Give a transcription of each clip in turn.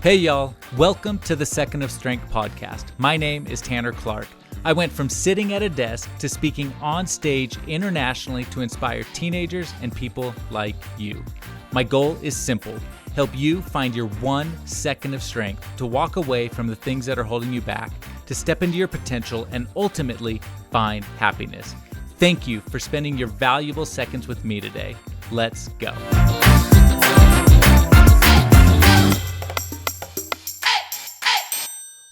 Hey y'all, welcome to the Second of Strength podcast. My name is Tanner Clark. I went from sitting at a desk to speaking on stage internationally to inspire teenagers and people like you. My goal is simple: help you find your 1 second of strength to walk away from the things that are holding you back, to step into your potential, and ultimately find happiness. Thank you for spending your valuable seconds with me today. Let's go.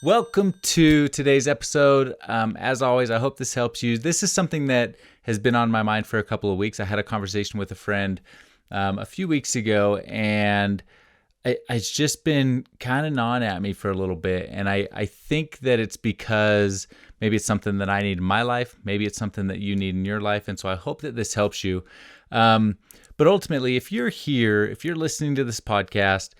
Welcome to today's episode. As always, I hope this helps you. This is something that has been on my mind for a couple of weeks. I had a conversation with a friend a few weeks ago, and it's just been kind of gnawing at me for a little bit. And I think that it's because maybe it's something that I need in my life. Maybe it's something that you need in your life. And so I hope that this helps you. But ultimately, if you're here, if you're listening to this podcast,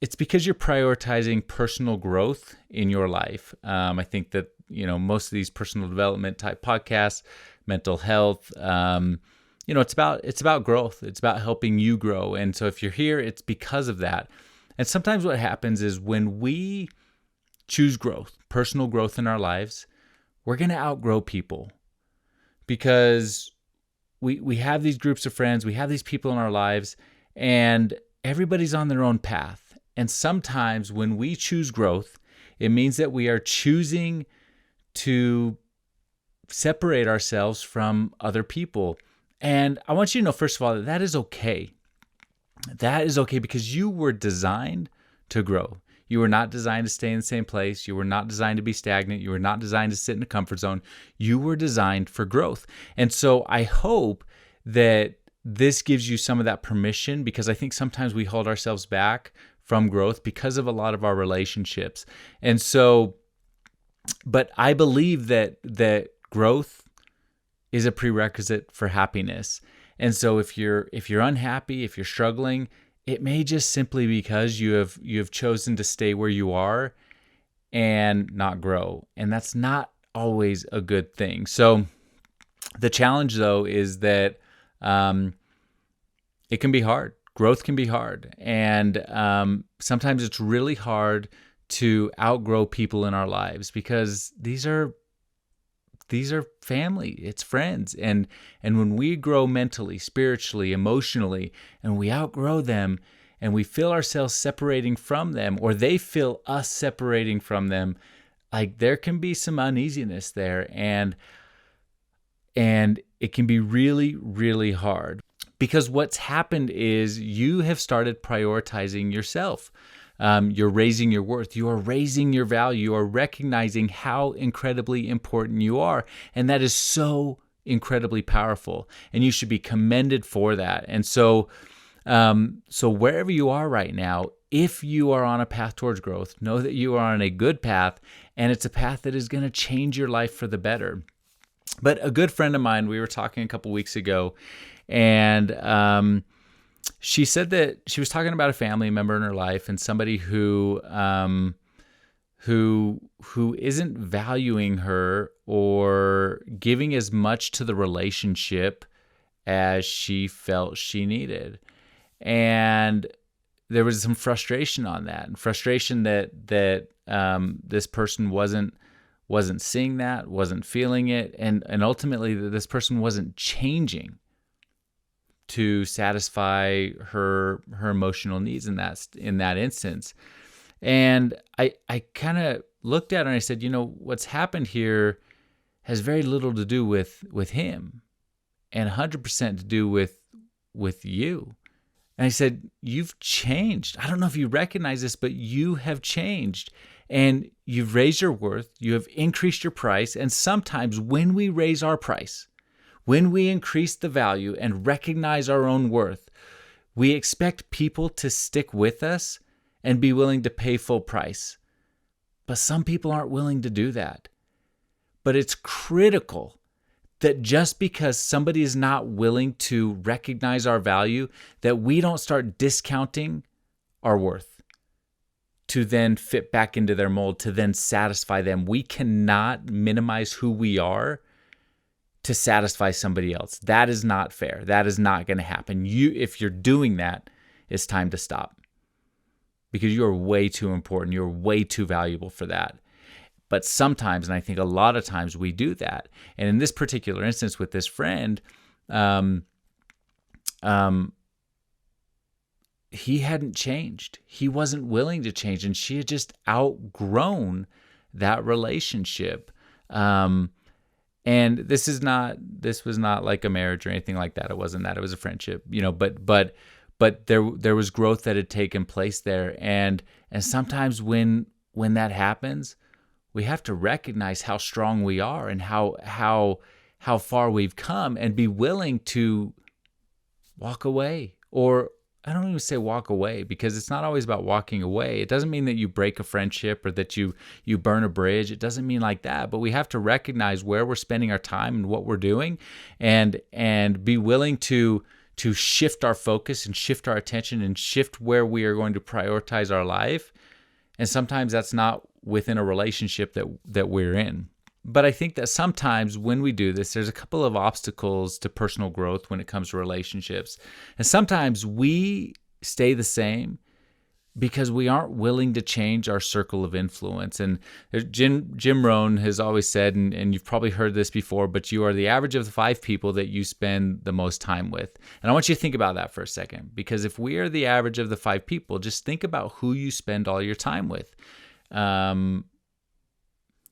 it's because you're prioritizing personal growth in your life. I think that, most of these personal development type podcasts, mental health, it's about growth. It's about helping you grow. And so if you're here, it's because of that. And sometimes what happens is when we choose growth, personal growth in our lives, we're going to outgrow people because we have these groups of friends, we have these people in our lives, and everybody's on their own path. And sometimes when we choose growth, it means that we are choosing to separate ourselves from other people. And I want you to know, first of all, that is okay. That is okay because you were designed to grow. You were not designed to stay in the same place. You were not designed to be stagnant. You were not designed to sit in a comfort zone. You were designed for growth. And so I hope that this gives you some of that permission, because I think sometimes we hold ourselves back from growth because of a lot of our relationships. And so, but I believe that growth is a prerequisite for happiness. And so if you're unhappy, if you're struggling, it may just simply because you have chosen to stay where you are and not grow. And that's not always a good thing. So the challenge though is that it can be hard. Growth can be hard. And sometimes it's really hard to outgrow people in our lives because these are family, it's friends. And when we grow mentally, spiritually, emotionally, and we outgrow them and we feel ourselves separating from them, or they feel us separating from them, like there can be some uneasiness there. And it can be really, really hard. Because what's happened is you have started prioritizing yourself. You're raising your worth. You are raising your value. You are recognizing how incredibly important you are. And that is so incredibly powerful. And you should be commended for that. And so wherever you are right now, if you are on a path towards growth, know that you are on a good path. And it's a path that is going to change your life for the better. But a good friend of mine, we were talking a couple weeks ago, and she said that she was talking about a family member in her life and somebody who isn't valuing her or giving as much to the relationship as she felt she needed. And there was some frustration on that, and frustration that this person wasn't seeing that, wasn't feeling it, and ultimately that this person wasn't changing to satisfy her emotional needs in that instance. And I kind of looked at her and I said, what's happened here has very little to do with him and 100% to do with you. And I said, you've changed. I don't know if you recognize this, but you have changed. And you've raised your worth, you have increased your price, and sometimes when we raise our price, when we increase the value and recognize our own worth, we expect people to stick with us and be willing to pay full price. But some people aren't willing to do that. But it's critical that just because somebody is not willing to recognize our value, that we don't start discounting our worth to then fit back into their mold, to then satisfy them. We cannot minimize who we are to satisfy somebody else. That is not fair. That is not going to happen. If you're doing that, it's time to stop. because you're way too important. You're way too valuable for that. But sometimes, and I think a lot of times, we do that. And in this particular instance with this friend, he hadn't changed. He wasn't willing to change, and she had just outgrown that relationship. And this was not like a marriage or anything like that. It wasn't that. It was a friendship, but there was growth that had taken place there. And sometimes when that happens, we have to recognize how strong we are and how far we've come, and be willing to walk away. Or I don't even say walk away, because it's not always about walking away. It doesn't mean that you break a friendship or that you burn a bridge. It doesn't mean like that. But we have to recognize where we're spending our time and what we're doing, and be willing to shift our focus and shift our attention and shift where we are going to prioritize our life. And sometimes that's not within a relationship that we're in. But I think that sometimes when we do this, there's a couple of obstacles to personal growth when it comes to relationships. And sometimes we stay the same because we aren't willing to change our circle of influence. And Jim Rohn has always said, and you've probably heard this before, but you are the average of the 5 people that you spend the most time with. And I want you to think about that for a second, because if we are the average of the 5 people, just think about who you spend all your time with.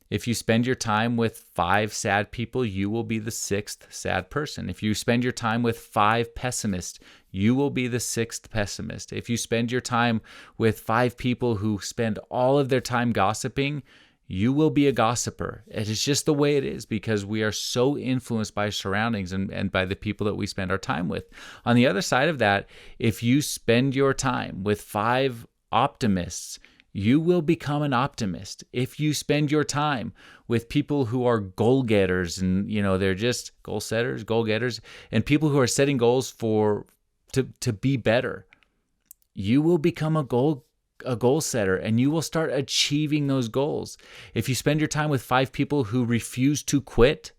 If you spend your time with 5 sad people, you will be the 6th sad person. If you spend your time with 5 pessimists, you will be the 6th pessimist. If you spend your time with 5 people who spend all of their time gossiping, you will be a gossiper. It is just the way it is, because we are so influenced by our surroundings and by the people that we spend our time with. On the other side of that, if you spend your time with 5 optimists, you will become an optimist. If you spend your time with people who are goal getters, and they're just goal setters, goal getters, and people who are setting goals to be better, you will become a goal setter, and you will start achieving those goals. If you spend your time with 5 people who refuse to quit,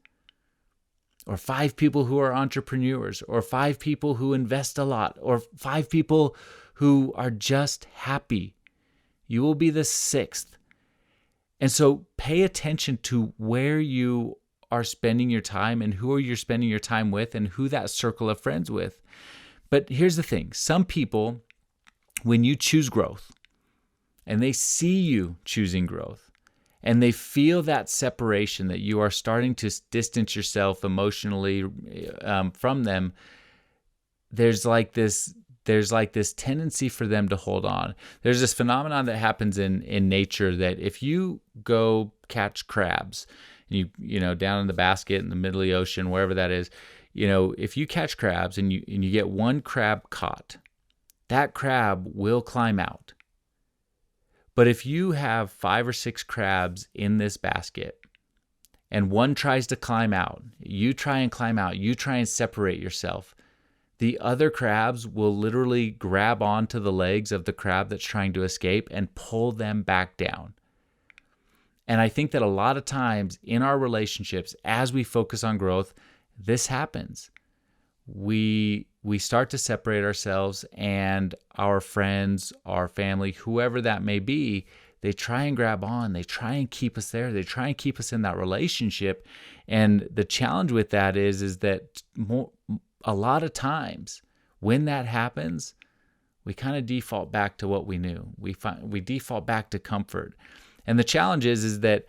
or 5 people who are entrepreneurs, or 5 people who invest a lot, or 5 people who are just happy, you will be the 6th. And so pay attention to where you are spending your time and who you're spending your time with and who that circle of friends with. But here's the thing. Some people, when you choose growth and they see you choosing growth and they feel that separation, that you are starting to distance yourself emotionally from them, there's like this tendency for them to hold on. There's this phenomenon that happens in nature, that if you go catch crabs, you down in the basket in the middle of the ocean, wherever that is, if you catch crabs and you get one crab caught, that crab will climb out. But if you have 5 or 6 crabs in this basket and one tries to climb out, you try and climb out, you try and separate yourself, the other crabs will literally grab onto the legs of the crab that's trying to escape and pull them back down. And I think that a lot of times in our relationships, as we focus on growth, this happens. We start to separate ourselves, and our friends, our family, whoever that may be, they try and grab on. They try and keep us there. They try and keep us in that relationship. And the challenge with that is that a lot of times when that happens, we kind of default back to what we knew. We default back to comfort. And the challenge is that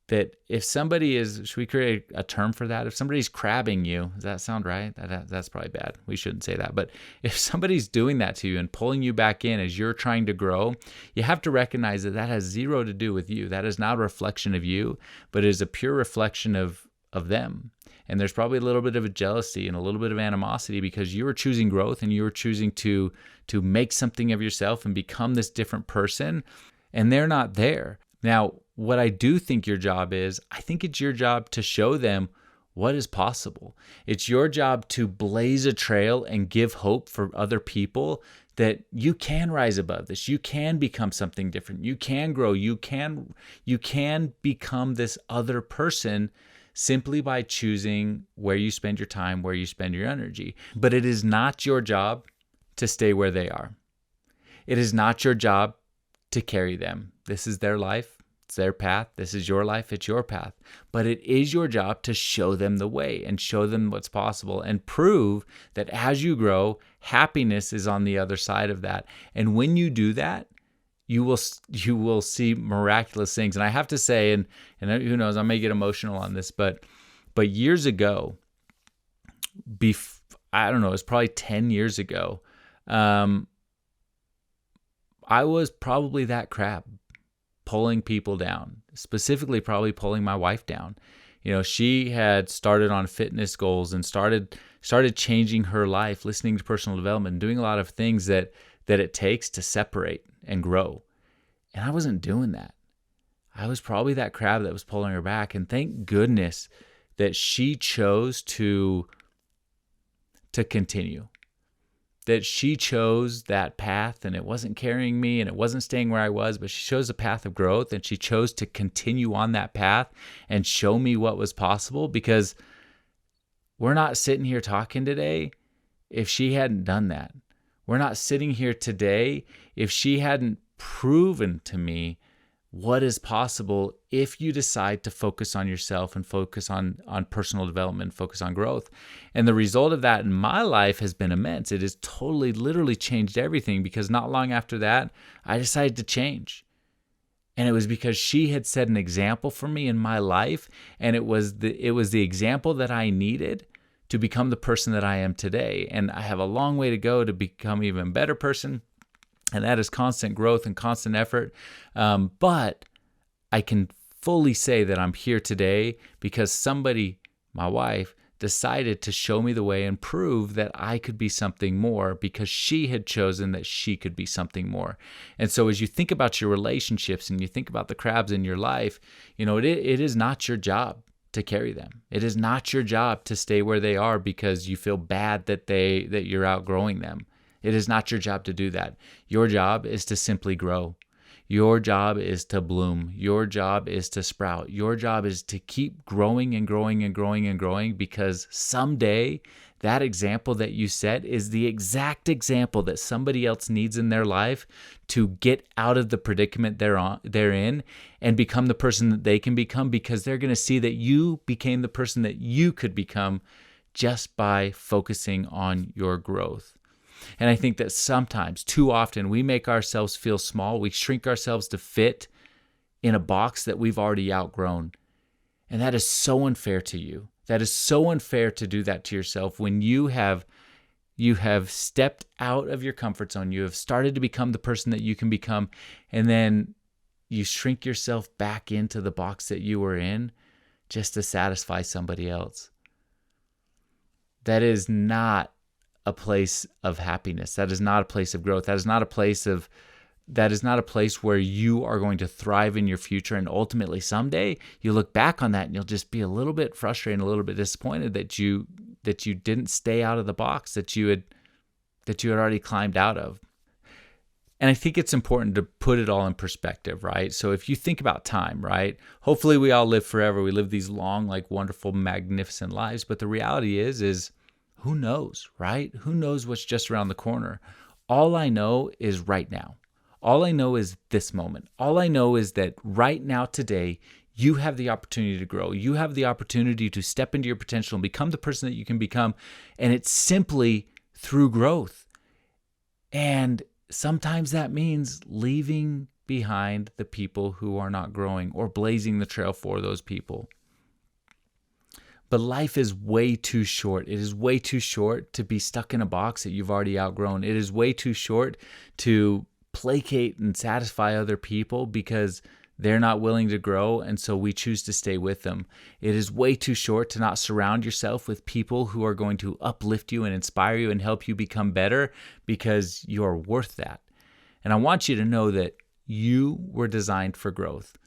if somebody is, should we create a term for that? If somebody's crabbing you, does that sound right? That's probably bad. We shouldn't say that. But if somebody's doing that to you and pulling you back in as you're trying to grow, you have to recognize that has zero to do with you. That is not a reflection of you, but it is a pure reflection of them. And there's probably a little bit of a jealousy and a little bit of animosity because you are choosing growth and you are choosing to make something of yourself and become this different person, and they're not there. Now, what I do think your job is, I think it's your job to show them what is possible. It's your job to blaze a trail and give hope for other people that you can rise above this. You can become something different. You can grow. You can become this other person simply by choosing where you spend your time, where you spend your energy. But it is not your job to stay where they are. It is not your job to carry them. This is their life. It's their path. This is your life. It's your path. But it is your job to show them the way and show them what's possible and prove that as you grow, happiness is on the other side of that. And when you do that, you will see miraculous things. And I have to say, and who knows, I may get emotional on this, but years ago, I don't know, it was probably 10 years ago, I was probably that crab, pulling people down, specifically probably pulling my wife down. She had started on fitness goals and started changing her life, listening to personal development, doing a lot of things that it takes to separate and grow. And I wasn't doing that. I was probably that crab that was pulling her back. And thank goodness that she chose to continue, that she chose that path, and it wasn't carrying me and it wasn't staying where I was, but she chose a path of growth, and she chose to continue on that path and show me what was possible, because we're not sitting here talking today if she hadn't done that. We're not sitting here today if she hadn't proven to me what is possible if you decide to focus on yourself and focus on personal development, focus on growth. And the result of that in my life has been immense. It has totally, literally changed everything, because not long after that, I decided to change. And it was because she had set an example for me in my life, and it was the example that I needed to become the person that I am today. And I have a long way to go to become an even better person. And that is constant growth and constant effort. But I can fully say that I'm here today because somebody, my wife, decided to show me the way and prove that I could be something more, because she had chosen that she could be something more. And so as you think about your relationships and you think about the crabs in your life, it is not your job to carry them. It is not your job to stay where they are because you feel bad that you're outgrowing them. It is not your job to do that. Your job is to simply grow. Your job is to bloom. Your job is to sprout. Your job is to keep growing and growing and growing and growing, because someday that example that you set is the exact example that somebody else needs in their life to get out of the predicament they're in and become the person that they can become, because they're going to see that you became the person that you could become just by focusing on your growth. And I think that sometimes, too often, we make ourselves feel small. We shrink ourselves to fit in a box that we've already outgrown. And that is so unfair to you. That is so unfair to do that to yourself when you have stepped out of your comfort zone. You have started to become the person that you can become, and then you shrink yourself back into the box that you were in just to satisfy somebody else. That is not a place of happiness. That is not a place of growth. That is not a place where you are going to thrive in your future. And ultimately, someday you look back on that and you'll just be a little bit frustrated and a little bit disappointed that you didn't stay out of the box that you had already climbed out of. And I think it's important to put it all in perspective, right? So if you think about time, right? Hopefully we all live forever. We live these long, wonderful, magnificent lives. But the reality is who knows, right? Who knows what's just around the corner? All I know is right now. All I know is this moment. All I know is that right now, today, you have the opportunity to grow. You have the opportunity to step into your potential and become the person that you can become. And it's simply through growth. And sometimes that means leaving behind the people who are not growing or blazing the trail for those people. But life is way too short. It is way too short to be stuck in a box that you've already outgrown. It is way too short to placate and satisfy other people because they're not willing to grow, and so we choose to stay with them. It is way too short to not surround yourself with people who are going to uplift you and inspire you and help you become better, because you're worth that. And I want you to know that you were designed for growth.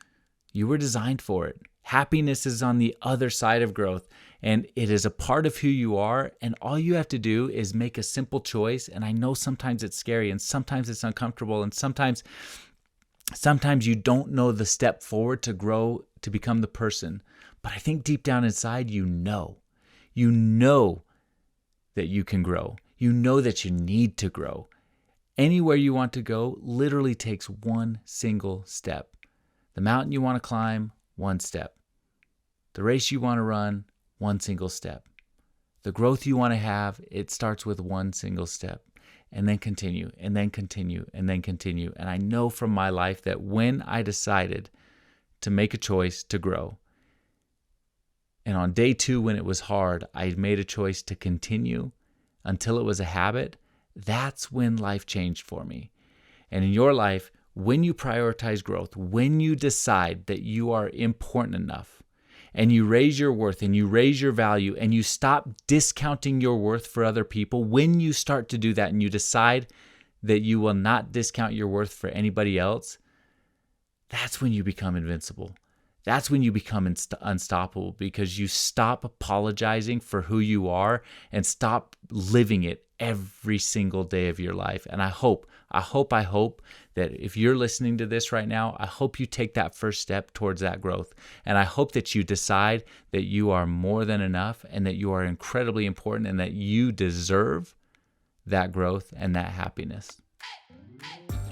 You were designed for it. Happiness is on the other side of growth, and it is a part of who you are, and all you have to do is make a simple choice. And I know sometimes it's scary, and sometimes it's uncomfortable, and sometimes you don't know the step forward to grow, to become the person. But I think deep down inside, you know that you can grow. You know that you need to grow. Anywhere you want to go literally takes one single step. The mountain you want to climb, one step. The race you want to run, one single step. The growth you want to have, it starts with one single step. And then continue, and then continue, and then continue. And I know from my life that when I decided to make a choice to grow, and on day 2 when it was hard, I made a choice to continue until it was a habit, that's when life changed for me. And in your life, when you prioritize growth, when you decide that you are important enough, and you raise your worth and you raise your value and you stop discounting your worth for other people, when you start to do that and you decide that you will not discount your worth for anybody else, that's when you become invincible. That's when you become unstoppable, because you stop apologizing for who you are and stop living it every single day of your life. And I hope that if you're listening to this right now, I hope you take that first step towards that growth. And I hope that you decide that you are more than enough and that you are incredibly important and that you deserve that growth and that happiness.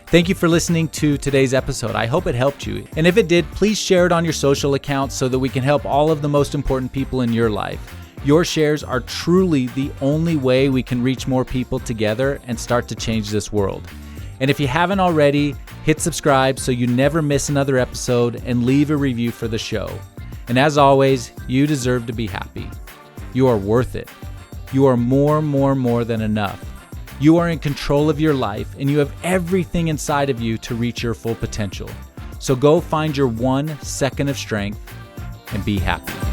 Thank you for listening to today's episode. I hope it helped you. And if it did, please share it on your social accounts so that we can help all of the most important people in your life. Your shares are truly the only way we can reach more people together and start to change this world. And if you haven't already, hit subscribe so you never miss another episode, and leave a review for the show. And as always, you deserve to be happy. You are worth it. You are more than enough. You are in control of your life, and you have everything inside of you to reach your full potential. So go find your 1 second of strength and be happy.